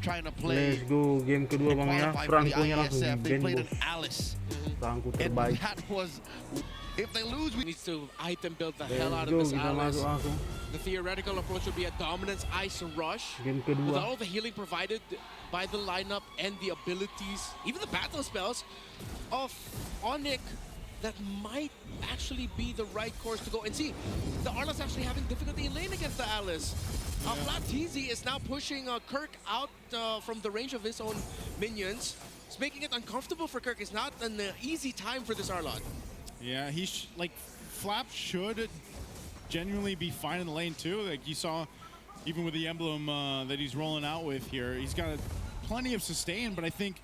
trying to play. Let's go, game kedua bang ya. Franco-nya langsung di They ban played bos. an Alice, Franco and terbaik. that was. If they lose, we Needs to item build the Let's hell out of go, this kita Alice. masuk langsung. The theoretical approach would be a dominance ice rush. Game With kedua. all the healing provided by the lineup and the abilities, even the battle spells of Onyx, that might actually be the right course to go. And see, the Arla's actually having difficulty in lane against the Alice. Flat TZ is now pushing Kirk out from the range of his own minions. It's making it uncomfortable for Kirk. It's not an easy time for this Arlot. Yeah, like Flap should genuinely be fine in the lane too. Like you saw, even with the emblem that he's rolling out with here, he's got plenty of sustain. But I think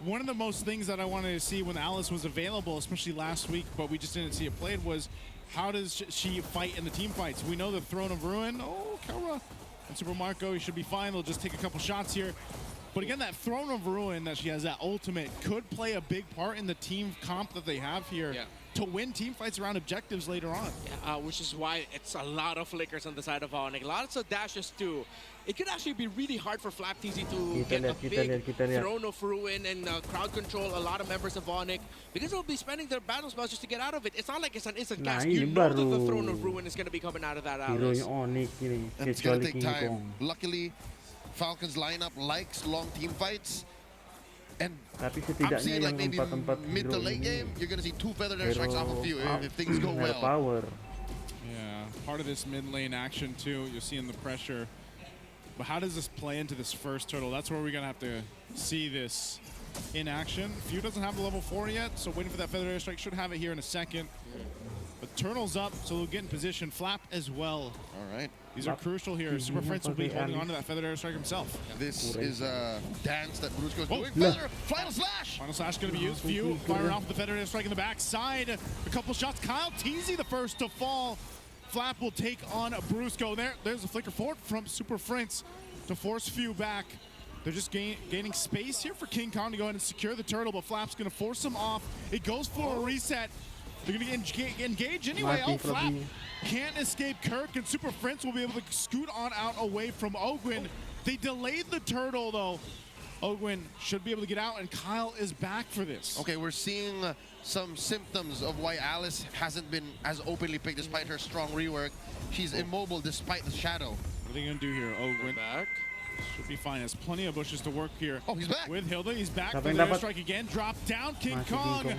one of the most things that I wanted to see when Alice was available, especially last week, but we just didn't see it played, was how does she fight in the team fights? We know the Throne of Ruin. Oh, Kelra and Super Marco, he should be fine. They'll just take a couple shots here. But again, that Throne of Ruin that she has, that ultimate, could play a big part in the team comp that they have here to win team fights around objectives later on. Yeah, which is why it's a lot of flickers on the side of Onyx. Lots of dashes too. It could actually be really hard for Flap TZ to get a big Throne of Ruin and crowd control a lot of members of Onyx, because they'll be spending their battle spells just to get out of it. It's not like it's an instant cast. You know that the Throne of Ruin is going to be coming out of that Alice. Hero-nya Onyx ini. And it's gonna Kecuali take King time. Kong. Luckily, Falcons lineup likes long team fights. And Tapi I'm setidaknya seeing like yang maybe empat mid to hero late ini game, you're gonna see 2 feather air strikes off of you if things go hero well. power. Yeah, part of this mid lane action too, you're seeing the pressure. But how does this play into this first turtle? That's where we're gonna have to see this in action. Few doesn't have the level 4 yet, so waiting for that feather airstrike. Should have it here in a second. But Turtle's up, so they'll get in position. Flap as well. All right. These are crucial here. Super Prince will be holding on to that feather airstrike himself. This is a dance that Brusco's doing. no. Feather, final slash! Final slash going to be used. Few firing off the feather airstrike in the back side. A couple shots. Kyle TZ the first to fall. Flap will take on Brusco. There's a flicker forward from Super Prince to force Few back. They're just gaining space here for King Kong to go ahead and secure the turtle, but Flap's going to force him off. It goes for a reset. They're going to engage anyway. Oh, Flap can't escape Kirk, and Super Prince will be able to scoot on out away from Ogwin. They delayed the turtle, though. Ogwin should be able to get out, and Kyle is back for this. Okay, we're seeing some symptoms of why Alice hasn't been as openly picked despite her strong rework. She's immobile despite the shadow. What are they going to do here? Ogwin Back. should be fine. Has plenty of bushes to work here. Oh, he's back. With Hilda, he's back. Siapa For yang the dapat? airstrike again. Drop down. King Masih King Kong Kong.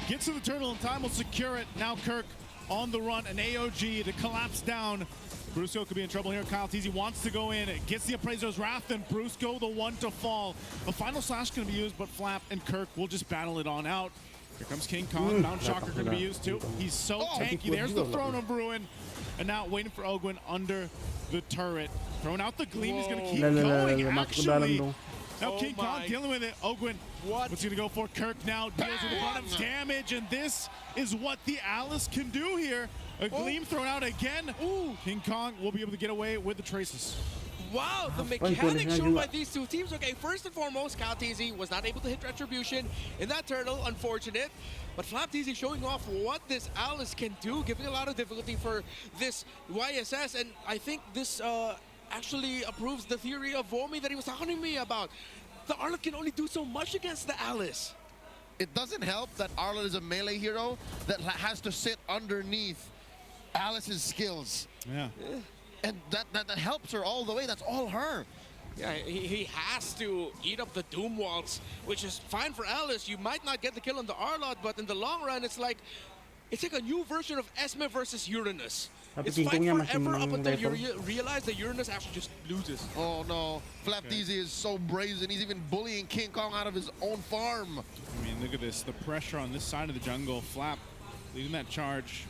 gets to the turtle in time. Will secure it. Now Kirk on the run. An AOG to collapse down. Brusco could be in trouble here. Kyle TZ wants to go in. Gets the Appraiser's Wrath, and Brusco the one to fall. A final slash going to be used, but Flap and Kirk will just battle it on out. Here comes King Kong. Mount Shocker going to be used too. He's so tanky. There's the Throne of Ruin. And now waiting for Ogwin under the turret. Throwing out the Gleam. He's going to keep going, Masuk ke dalam actually. dong. Now King Kong dealing with it. Ogwin, what's he going to go for? Kirk now deals with a lot of damage, and this is what the Alice can do here. A Gleam thrown out again. Ooh, King Kong will be able to get away with the traces. Wow, the Apa mechanics ikonisnya shown juga? by these two teams. Okay, first and foremost, Kyle TZ was not able to hit Retribution in that turtle, unfortunate. But Flap TZ showing off what this Alice can do, giving a lot of difficulty for this YSS. And I think this actually approves the theory of Vomi that he was talking to me about. The Arlot can only do so much against the Alice. It doesn't help that Arlen is a melee hero that has to sit underneath Alice's skills. Yeah. And that helps her all the way. That's all her. Yeah, he has to eat up the Doom Waltz, which is fine for Alice. You might not get the kill on the Arlot, but in the long run, it's like a new version of Esme versus Uranus. Tapi It's fine King Kongnya masih forever up until you level. realize that Uranus actually just loses. Oh no, Flap TZ is so brazen. He's even bullying King Kong out of his own farm. I mean, look at this. The pressure on this side of the jungle. Flap leading that charge.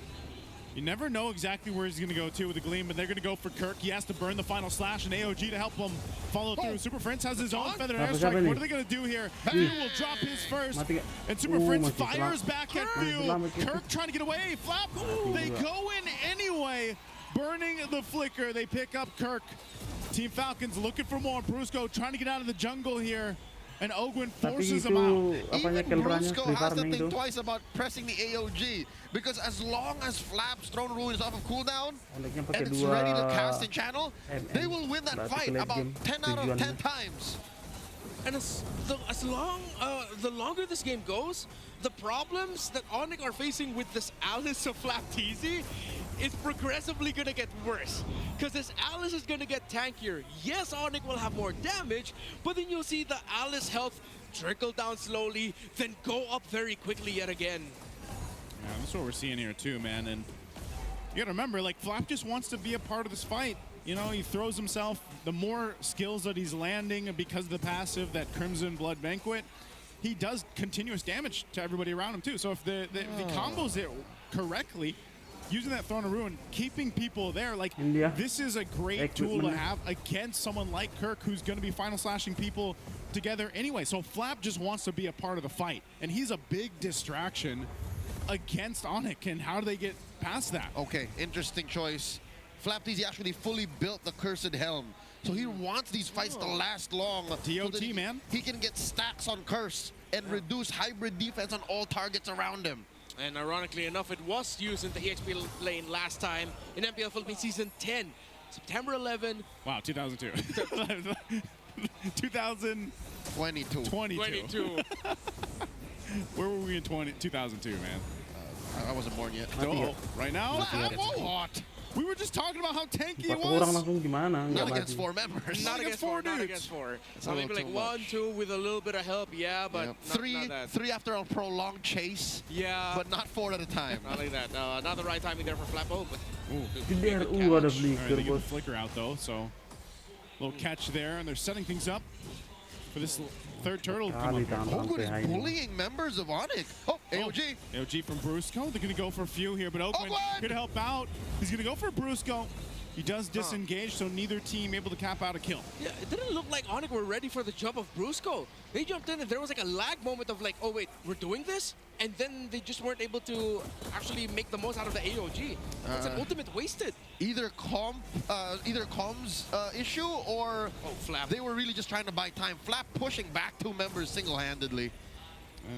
You never know exactly where he's going to go to with the Gleam, but they're going to go for Kirk. He has to burn the final slash and AOG to help him follow through. Super Prince has his own feather airstrike. What are they going to do here? Few will drop his first, Mati gak? and Super Prince masih fires selamat. back at Masih Few. selamat itu. Kirk trying to get away. Flap, they go in anyway, burning the flicker. They pick up Kirk. Team Falcons looking for more. Brusco trying to get out of the jungle here. and Ogwin Tapi forces itu him out. apanya Even Kelranya Brusco free has to farming think tuh. twice about pressing the AOG because as long as Flap's Throne Rune is off of cooldown Onyxnya and pakai it's dua ready to cast in channel, MM. they will win that Berarti fight ke late about game 10 out of 10 tujuannya. times. And the longer this game goes, the problems that Onyx are facing with this Alice of Flapteezy is progressively gonna get worse. Because this Alice is gonna get tankier. Yes, Onyx will have more damage, but then you'll see the Alice health trickle down slowly, then go up very quickly yet again. Yeah, that's what we're seeing here too, man. And you gotta remember, like, Flap just wants to be a part of this fight. You know, he throws himself, the more skills that he's landing because of the passive, that Crimson Blood Banquet, he does continuous damage to everybody around him too. So if the combos it correctly, using that Throne of Ruin, keeping people there, like, India. this is a great tool to have against someone like Kirk, who's going to be final slashing people together anyway. So Flap just wants to be a part of the fight, and he's a big distraction against Onyx. And how do they get past that? Okay, interesting choice. Flapteezy actually fully built the Cursed Helm. So he wants these fights to last long. so TOT, that man. He can get stacks on Curse and reduce hybrid defense on all targets around him. And ironically enough, it was used in the EXP lane last time in MPL Philippines Season 10, September 11. Wow, 2002. 2022. 22. Where were we in 2002, man? I wasn't born yet. Oh, right now? What? We were just talking about how tanky it 4 orang was. langsung gimana? Not Nggak against mati. 4 members. Not against four, not dudes. against four. It's So a maybe little like too much. 1, 2 with a little bit of help, yeah, but Yep. not that. Three after a prolonged chase, Yeah, but not 4 at a time. not like that. Not the right timing there for Flap. Oh, but Gede, good ada catch. All right, they flicker get the bos. flicker out though, so little catch there, and they're setting things up for this third turtle to come Kali up here. tahan Ogwin is rantai ini. bullying members of Onyx. Oh, AOG. AOG from Brusco. They're going to go for a few here, but Oakman Oakman! here to help out. He's going to go for Brusco. He does disengage, so neither team able to cap out a kill. yeah, it didn't look like Onyx were ready for the jump of Brusco. They jumped in and there was like a lag moment of like, oh wait, we're doing this? And then they just weren't able to actually make the most out of the AOG. It's an ultimate wasted. Either comms issue or Flap. they were really just trying to buy time. Flap pushing back 2 members single-handedly.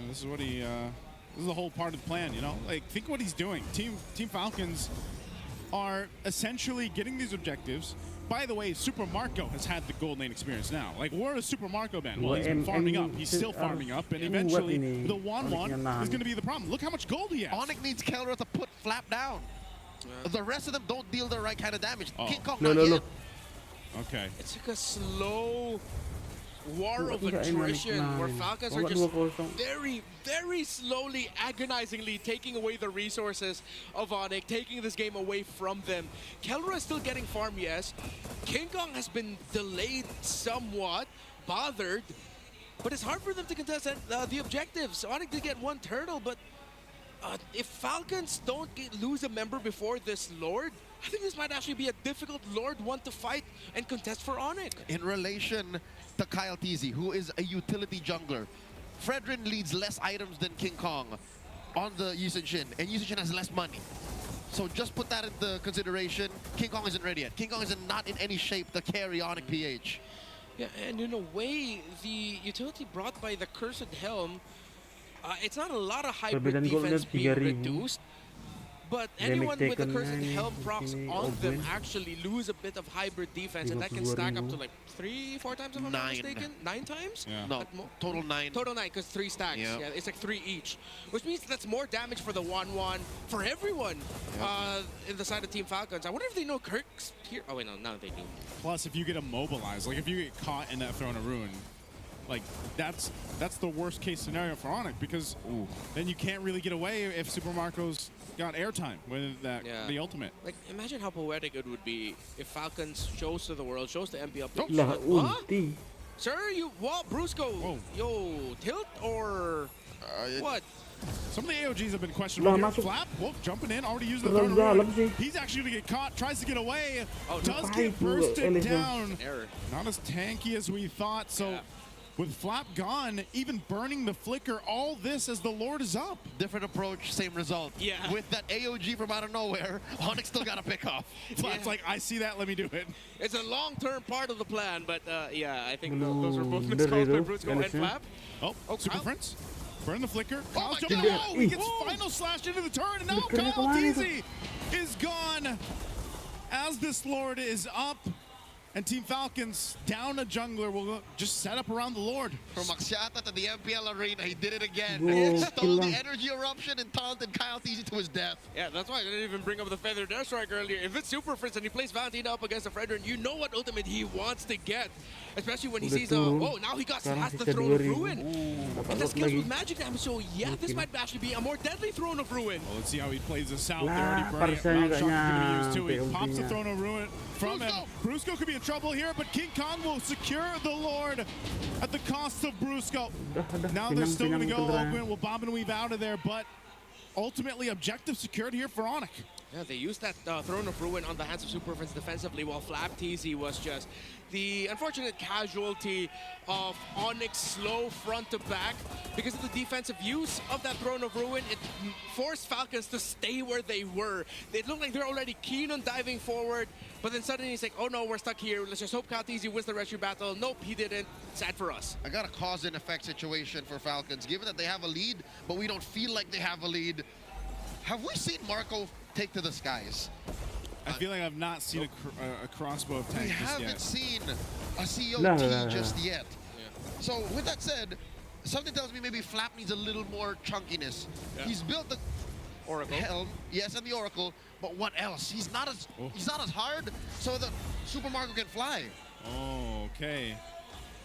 This is what he. This is the whole part of the plan, you know. Like, think what he's doing. Team Falcons are essentially getting these objectives. By the way, Super Marco has had the gold lane experience now. Like, where has Super Marco been? Well, he's been farming up. He's still farming up, and eventually the 1-1 is going to be the problem. Look how much gold he has. Onyx needs Kelra to put Flap down. The rest of them don't deal the right kind of damage. Oh. King Kong Look, not look, yet. look. Okay. It's like a slow war of Enggak, attrition enak. where Falcons Kalau are nggak just 2-0. very, very slowly, agonizingly taking away the resources of Onyx, taking this game away from them. Kelra is still getting farm, yes. King Kong has been delayed somewhat, bothered, but it's hard for them to contest the objectives. Onyx did get 1 turtle, but if Falcons don't lose a member before this Lord, I think this might actually be a difficult Lord one to fight and contest for Onyx. In relation to Kyle Teasy, who is a utility jungler, Fredrin leads less items than King Kong on the Yisun Shin, and Yisun Shin has less money. So just put that into consideration. King Kong isn't ready yet. King Kong is not in any shape to carry Onyx PH. Yeah, and in a way, the utility brought by the Cursed Helm, it's not a lot of hybrid Perbedaan golnya defense being 3.000. reduced, but Damage anyone with the taken Cursed nya Helm ini, procs ini on them Ogwin. actually lose a bit of hybrid defense, and that can stack up to 52.000. like 3-4 times if I'm not 9. mistaken. 9 times? Yeah. No, At mo- total 9. Total 9, because 3 stacks. Yeah. Yeah, it's like 3 each. Which means that's more damage for the 1-1 for everyone in the side of Team Falcons. I wonder if they know Kirk's here. Oh, wait, no, now they do. Plus, if you get immobilized, like if you get caught in that Throne of Ruin, like that's the worst case scenario for Onyx, because then you can't really get away if Super Marco's got airtime with that the ultimate. Like, imagine how poetic it would be if Falcons shows to the world, shows the MP update. Lah, Huh? ulti. Sir, you what? Brusco? Whoa. Yo, tilt or what? Some of the AOGs have been questionable. Lah, Here. masuk. Flap, whoa, jumping in, already using the Terlalu Throne of dalam Ruin. sih. He's actually going to get caught, tries to get away, Oh, does Ngapain get tuh, bursted Elisa? down. Error. Not as tanky as we thought, so Yeah. with Flap gone, even burning the flicker, all this as the Lord is up. Different approach, same result. Yeah. With that AOG from out of nowhere, Onyx still got a pick off. Flap's like, I see that, let me do it. It's a long-term part of the plan, but yeah, I think Belum those were both bener miscalls by itu, Brusco and Ganesnya. Flap. Oh, Super Kyle. Prince. Burn the flicker. Oh Kyle's my jumping. God. Oh, he Ih. gets final slash into the turn, and now Flickernya Kyle kemana itu? Teasy is gone as this Lord is up. And Team Falcons down a jungler will just set up around the Lord. From Axiata to the MPL arena, he did it again. Go, He stole the kill him. energy eruption and taunted Kyle Teasy to his death. Yeah, that's why I didn't even bring up the Feather Death Strike earlier. If it's Super Prince and he plays Valentina up against a Fredrin, you know what ultimate he wants to get. Especially when he Udah sees, turun. oh, now he got Sekarang has the sisa Throne of 2000. Ruin. Dapat And that lot skills lagi. with magic damage, so yeah, this Mungkin. might actually be a more deadly Throne of Ruin. Well, let's see how he plays this out. Lah, They're already burning it. Parsanya Round nggak Shock is going to be used too. He nyampe pops the ultinya. Throne of Ruin from him. Brusco could be in trouble here, but King Kong will secure the Lord at the cost of Brusco. Now they're still going to go. Ogwin will bob and weave out of there, but ultimately objective secured here for Onyx. Yeah, they used that Throne of Ruin on the hands of Super Prince defensively, while Flap TZ was just the unfortunate casualty of Onyx slow front to back. Because of the defensive use of that Throne of Ruin, it forced Falcons to stay where they were. It looked like they're already keen on diving forward, but then suddenly he's like, oh no, we're stuck here. Let's just hope Kyle TZ wins the rescue battle. Nope, he didn't. Sad for us. I got a cause and effect situation for Falcons. Given that they have a lead, but we don't feel like they have a lead, have we seen Marco take to the skies? I feel like I've not seen a crossbow of We tank just haven't yet. seen a COT No, no, no, no. just yet. So with that said, something tells me maybe Flap needs a little more chunkiness. Yeah. He's built the Oracle. helm, yes, and the Oracle, but what else? He's not as hard, so the Super Marco can fly. Oh, okay.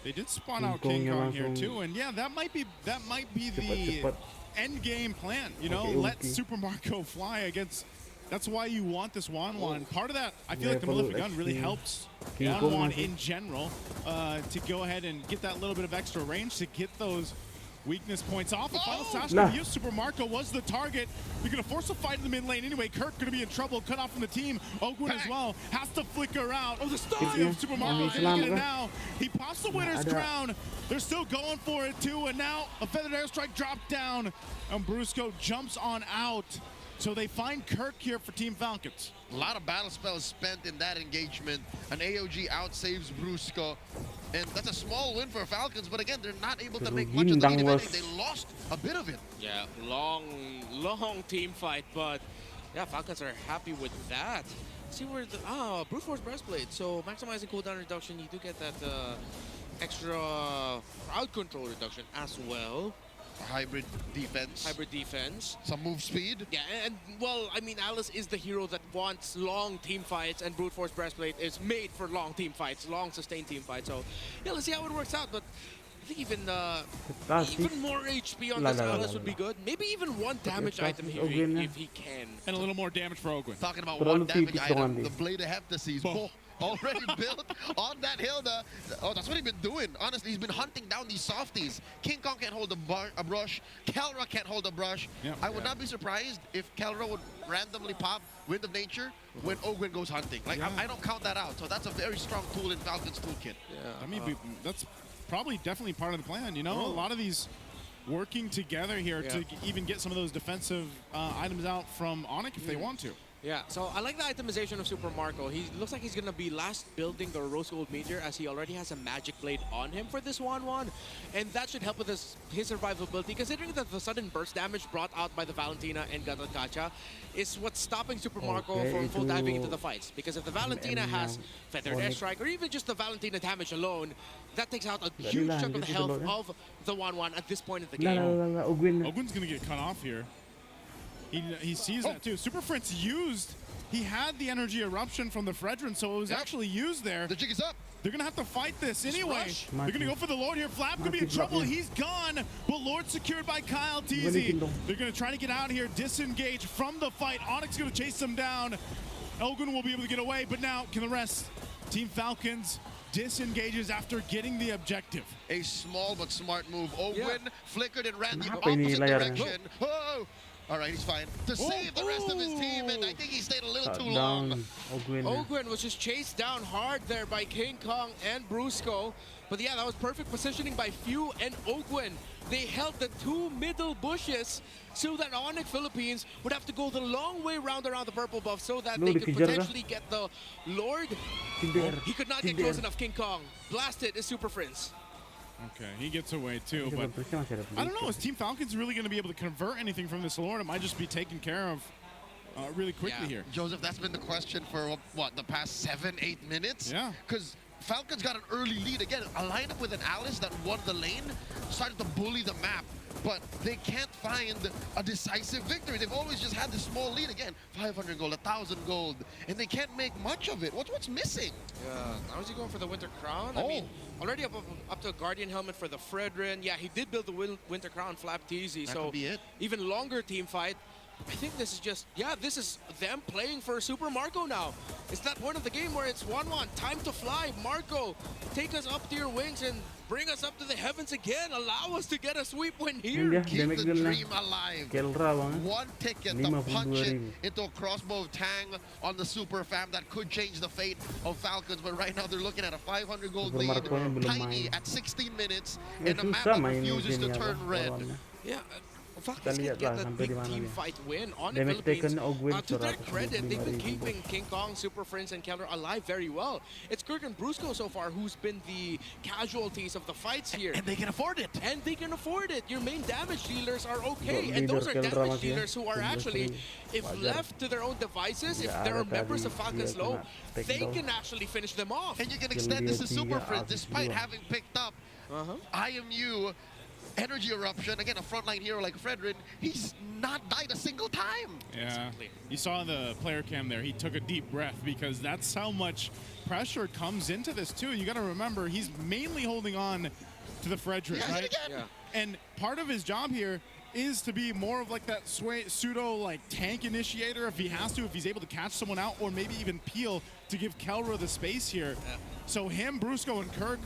They did spawn King out King Kongnya Kong here langsung too, and yeah, that might be the Cepat-cepat. end game plan. You know, Okay, let okay. Super Marco fly against. That's why you want this Wan. Part of that, I feel like the Level Malefic Gun really XP. helps King Kong Wan masih. in general to go ahead and get that little bit of extra range to get those weakness points off. The final slash Nah. gonna use Super Marco was the target. They're gonna force a fight in the mid lane anyway. Kirk gonna be in trouble, cut off from the team. Ogwin as well has to flicker out. Oh, the stun Itu of Super Marco yang taking it selamat. now. He pops the winner's ada. crown. They're still going for it too, and now a feathered airstrike dropped down, and Brusco jumps on out. So they find Kirk here for Team Falcons. A lot of battle spells spent in that engagement. An AOG outsaves Brusco. And that's a small win for Falcons, but again, they're not able to make much of the lead. If anything, they lost a bit of it. Yeah, long team fight, but yeah, Falcons are happy with that. See where the Brute Force Breastplate. So maximizing cooldown reduction, you do get that extra crowd control reduction as well. Hybrid defense. Hybrid defense. Some move speed. Yeah, and well, I mean, Alice is the hero that wants long team fights, and Brute Force Breastplate is made for long team fights, long sustained team fights. So yeah, let's see how it works out. But I think even more HP on La, this la, la, Alice la, would be la. good. Maybe even one damage Flash item is here Ogwin, if he can. And a little more damage for Ogwin. Talking about Terlalu one damage tipis item, dong, the Andi. Blade of Heptases. Oh. Already built on that Hilda. Oh, that's what he's been doing. Honestly, he's been hunting down these softies. King Kong can't hold a brush. Kelra can't hold a brush. Yep. I would not be surprised if Kelra would randomly pop Wind of Nature when Ogwin goes hunting. Like, Yeah. I don't count that out. So that's a very strong tool in Falcon's toolkit. I mean, that's probably definitely part of the plan. You know, a lot of these working together here to even get some of those defensive items out from Onyx if they want to. Yeah, so I like the itemization of Super Marco. He looks like he's going to be last building the Rose Gold Meteor, as he already has a Magic Blade on him for this 1-1. And that should help with his survivability, considering that the sudden burst damage brought out by the Valentina and Gatotkacha is what's stopping Super Marco Okay, from full itu diving into the fights. Because if the Valentina has yang Feathered Onyx. Airstrike, or even just the Valentina damage alone, that takes out a Nggak huge dilanjut chunk of the itu health dulu, ya. of the 1-1 at this point in the Lah, game. lah, lah, lah, Ogwin. Ogwin's going to get cut off here. He sees that too. Super Prince he had the energy eruption from the Fredrin, so it was Yep. actually used there. The jig is up. They're going to have to fight this anyway. rush. They're going to go for the Lord here. Flap could be in Mati, trouble. Flap, yeah. He's gone, but Lord secured by Kyle Balikin Teasy. dong. They're going to try to get out here, disengage from the fight. Onyx going to chase them down. Elgin will be able to get away, but now can the rest? Team Falcons disengages after getting the objective. A small but smart move. Ogwin flickered and ran the Kenapa ini opposite layarnya? direction. Oh! All right, he's fine. To save the rest of his team, and I think he stayed a little too Down long. Ogwin. Ogwin was just chased down hard there by King Kong and Brusco. But yeah, that was perfect positioning by Few and Ogwen. They held the two middle bushes so that Onyx Philippines would have to go the long way around the purple buff so that they could dikejar kah? potentially get the Lord. Cinder. He could not get Cinder. close enough. King Kong blasted is Super Prince. Okay, he gets away too, Tapi but Superprince-nya masih ada I don't know, Blizzard. is Team Falcons really going to be able to convert anything from this Lord? It might just be taken care of really quickly Yeah. here. Joseph, that's been the question for what the past 7-8 minutes? Yeah. Because Falcons got an early lead. Again, a lineup with an Alice that won the lane started to bully the map, but they can't find a decisive victory. They've always just had this small lead. Again, 500 gold, 1,000 gold, and they can't make much of it. What's missing? Yeah, now is he going for the Winter Crown? Oh. I mean, already up to a Guardian helmet for the Fredrin. Yeah, he did build the Winter Crown Flap Teasy, That so could be it. even longer team fight. I think this is just, yeah, this is them playing for Super Marco now. It's that point of the game where it's 1-1, time to fly. Marco, take us up to your wings and bring us up to the heavens again. Allow us to get a sweep win Ini here. dia Keep damage the deal-nya. dream alive. Kelra banget. One ticket to 52,000. punch it into a crossbow of Tang on the Super Fam that could change the fate of Falcons. But right now they're looking at a 500 gold Super lead. Marco-nya belum Tiny main. at 16 minutes Ya, in a map susah that main refuses to gamenya, turn Bang, red. lawannya. Yeah, Falcons can lihat get lah that sampai big di mana team dia. fight win on the Damage Philippines. taken Ogwen To their 125,000 credit, they've been keeping gold. King Kong, Super Prince, and Keller alive very well. It's Kirk and Brusco so far who's been the casualties of the fights here. And they can afford it. And they can afford it. Your main damage dealers are okay. Got And those are leader Keldra damage masih ya. dealers who are actually, if Wajar. left to their own devices, if Ya, there are ada members tadi of Falcons dia Low, kena they takedown. can actually finish them off. And you can Kill extend this to dia Super 3, Prince assist despite 2. having picked up IMU Energy Eruption. Again, a frontline hero like Fredrin. He's not died a single time. Yeah. Exactly. You saw the player cam there. He took a deep breath because that's how much pressure comes into this too. You got to remember he's mainly holding on to the Frederick, Yeah, right? again. Yeah. And part of his job here is to be more of like that pseudo like tank initiator if he has to, if he's able to catch someone out, or maybe even peel to give Kelra the space here. Yeah. So him, Brusco, and Kirk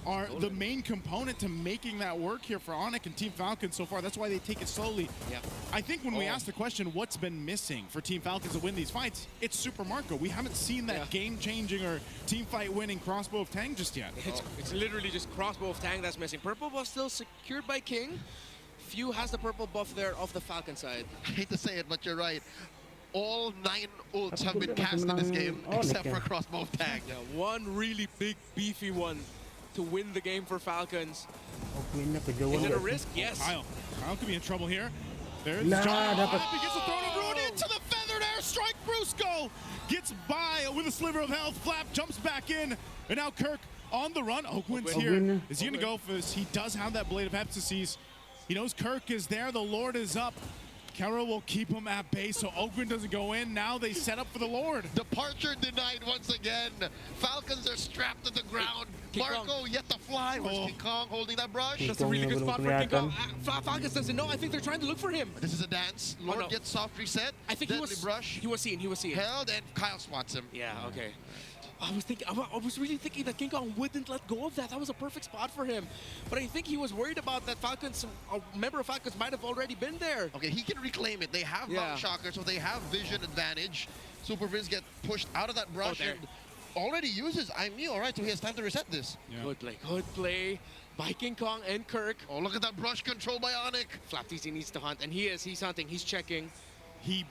are the main component to making that work here for Onyx and Team Falcons so far. That's why they take it slowly. Yeah. I think when we Oh. ask the question, what's been missing for Team Falcons to win these fights, it's Super Marco. We haven't seen that Yeah. game-changing or team fight winning crossbow of Tang just yet. It's literally just crossbow of Tang that's missing. Purple buff still secured by King. Few has the purple buff there of the Falcon side. I hate to say it, but you're right. All 9 ults Tapi have been dia masih cast in this menang game, Onyx except ya. for crossbow of Tag. Yeah, one really big, beefy one to win the game for Falcons. Ogwen-nya kejauhan Is it a nggak sih? risk? Yes. Kyle could be in trouble here. There's Nah, John. dapat. He gets the thrown of ruin into the feathered airstrike. Brusco gets by with a sliver of health. Flap jumps back in, and now Kirk on the run. Ogwen's here. Ogwen. Is he going to go for this? He does have that Blade of Epsises. He knows Kirk is there. The Lord is up. Kara will keep him at bay, so Ogwen doesn't go in. Now they set up for the Lord. Departure denied once again. Falcons are strapped to the ground. King Kong. Marco yet to fly. Where's Oh. King Kong holding that brush? King That's a really Kongnya good belum spot for King Kong. kelihatan. Falcons doesn't know. I think they're trying to look for him. This is a dance. Lord no. gets soft reset. I think Deadly brush. he was seen. He was seen. Held, and Kyle swats him. Yeah, okay. I was really thinking that King Kong wouldn't let go of that. That was a perfect spot for him. But I think he was worried about that Falcons, a member of Falcons might have already been there. Okay, he can reclaim it. They have Yeah. Mount Shocker, so they have vision advantage. Super Vince get pushed out of that brush there. and already uses IMU. All right, so he has time to reset this. Yeah. Good play by King Kong and Kirk. Oh, look at that brush control bionic. Flap TC needs to hunt, and he's hunting, he's checking. He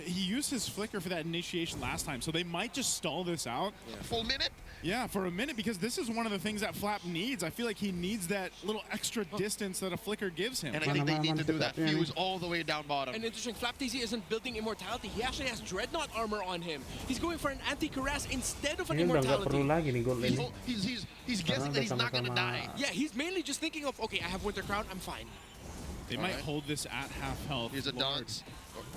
used his flicker for that initiation last time, so they might just stall this out. Full minute. Yeah, for a minute, because this is one of the things that Flap needs. I feel like he needs that little extra distance that a flicker gives him. And I think they need to do that. Mana-mana Fuse all the way down bottom. And interesting, Flap TC isn't building immortality. He actually has Dreadnought armor on him. He's going for an anti-Cuirass instead of an Ini udah nggak perlu immortality. lagi nih gold lane. He's guessing that he's not going to die. Yeah, he's mainly just thinking of, okay, I have Winter Crown, I'm fine. They All might right. hold this at half health. Here's a Lord. dance.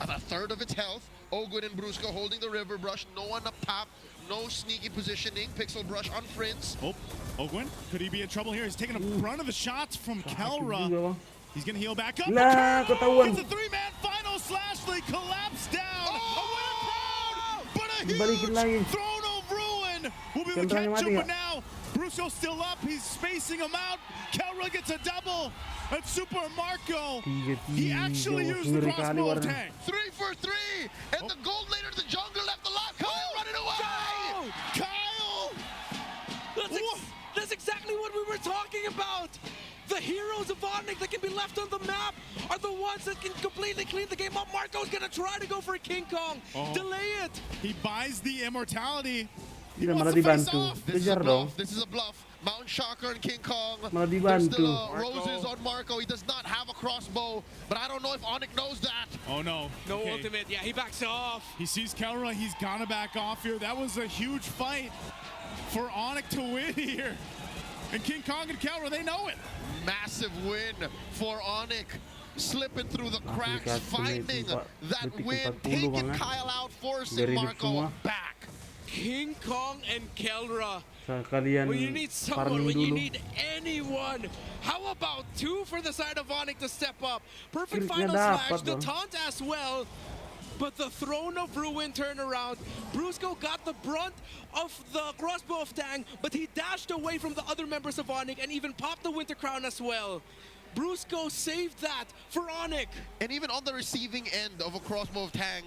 At a third of its health. Ogwen and Brusco holding the river brush. No one up top. No sneaky positioning. Pixel brush on Prince. Oh, Ogwen, could he be in trouble here? He's taking a brunt of the shots from Sakit Kelra. juga, Bang. He's gonna heal back up. Nah, Turtle ketahuan. gets a three-man final. Slashley collapsed down. A winner crown, but a Dibalikin lagi. huge throne of ruin will be the Kendranya catch-up. mati But nggak? now, Brusco's still up. He's spacing him out. Kelra gets a double. And Super Marco, he actually Tiga, used the ngeri kali crossbow warna. tank. 3 for 3. And the gold laner to the jungle left alive. Kyle running away. Kyle! That's exactly what we were we're talking about. The heroes of Onyx that can be left on the map are the ones that can completely clean the game up. Marco's gonna try to go for a King Kong. Oh. Delay it. He buys the immortality. He Tidak, wants malah to face dibantu. off. This is a Kejar dong. bluff. This is a bluff. Mountain Shocker and King Kong. Malah There's still dibantu. roses on Marco. He does not have a crossbow, but I don't know if Onyx knows that. Oh no. No Okay. ultimate. Yeah, he backs off. He sees Kelra, he's gotta back off here. That was a huge fight for Onyx to win here. And King Kong and Kelra, they know it. Massive win for Onyx. Slipping through the cracks, Aplikasi finding itu, Pak. that Detik win, 40 taking banget. Kyle out, forcing Biar hidup Marco semua. back. King Kong and Kelra. Sekalian When you need someone, farming when you dulu. need anyone. How about two for the side of Onyx to step up? Perfect Kliknya final dapat slash, the dong. taunt as well. But the Throne of Ruin turnaround, Brusco got the brunt of the crossbow of Tang, but he dashed away from the other members of Onyx and even popped the Winter Crown as well. Brusco saved that for Onyx. And even on the receiving end of a crossbow of Tang,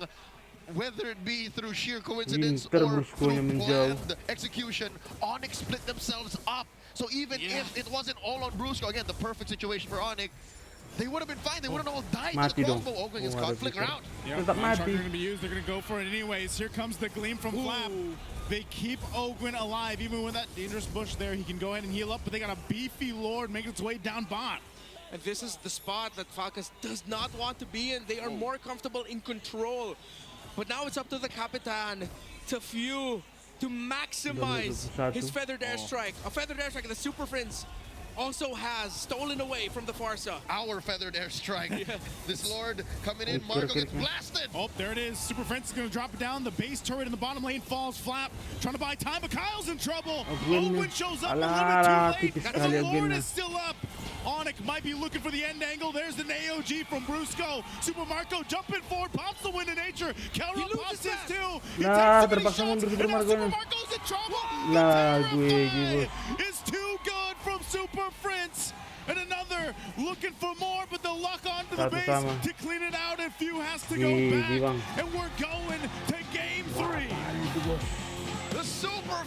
whether it be through sheer coincidence Pinter or Brusco-nya through menjauh. planned execution, Onyx split themselves up. So even Yeah. if it wasn't all on Brusco, again, the perfect situation for Onyx, they would have been fine. They wouldn't all died to Mati the dong. crossbow. Ogling is Oh, caught, ada flicker flicker. out. Yeah, Tetap Mountain Shocker mati. are gonna be used. They're gonna go for it anyways. Here comes the gleam from Flap. They keep Ogwin alive, even with that dangerous bush there. He can go ahead and heal up, but they got a beefy Lord making its way down bot. And this is the spot that Falcons does not want to be in. They are more comfortable in control. But now it's up to the Capitan to few, to maximize his feathered airstrike. A feathered airstrike, the Super Prince also has stolen away from the Farsa. Our feathered airstrike. This Lord coming in, Oh, Marco gets kira-kira. blasted. Oh, there it is. Super Fence is going to drop it down. The base turret in the bottom lane falls. Flap trying to buy time, but Kyle's in trouble. Ogwin. Ogwin shows up a Alah, little alah, bit too tipis late. sekali The Ogwin Lord na. is still up. Onyx might be looking for the end angle. There's an AOG from Brusco. Super Marco jumping forward, pops the Wind of Nature. Kelra loses pops his that. too. He Lah, takes so many terpaksa shots, mundur Super and now Marco Super nya. Marco's in trouble. Lah, The gue Terrify gitu. is too good from Super Prince. And another looking for more, but they'll lock onto the Satu base sama. to clean it out, and Few has to go Gigi, back. Bang. And we're going to game 3. The Super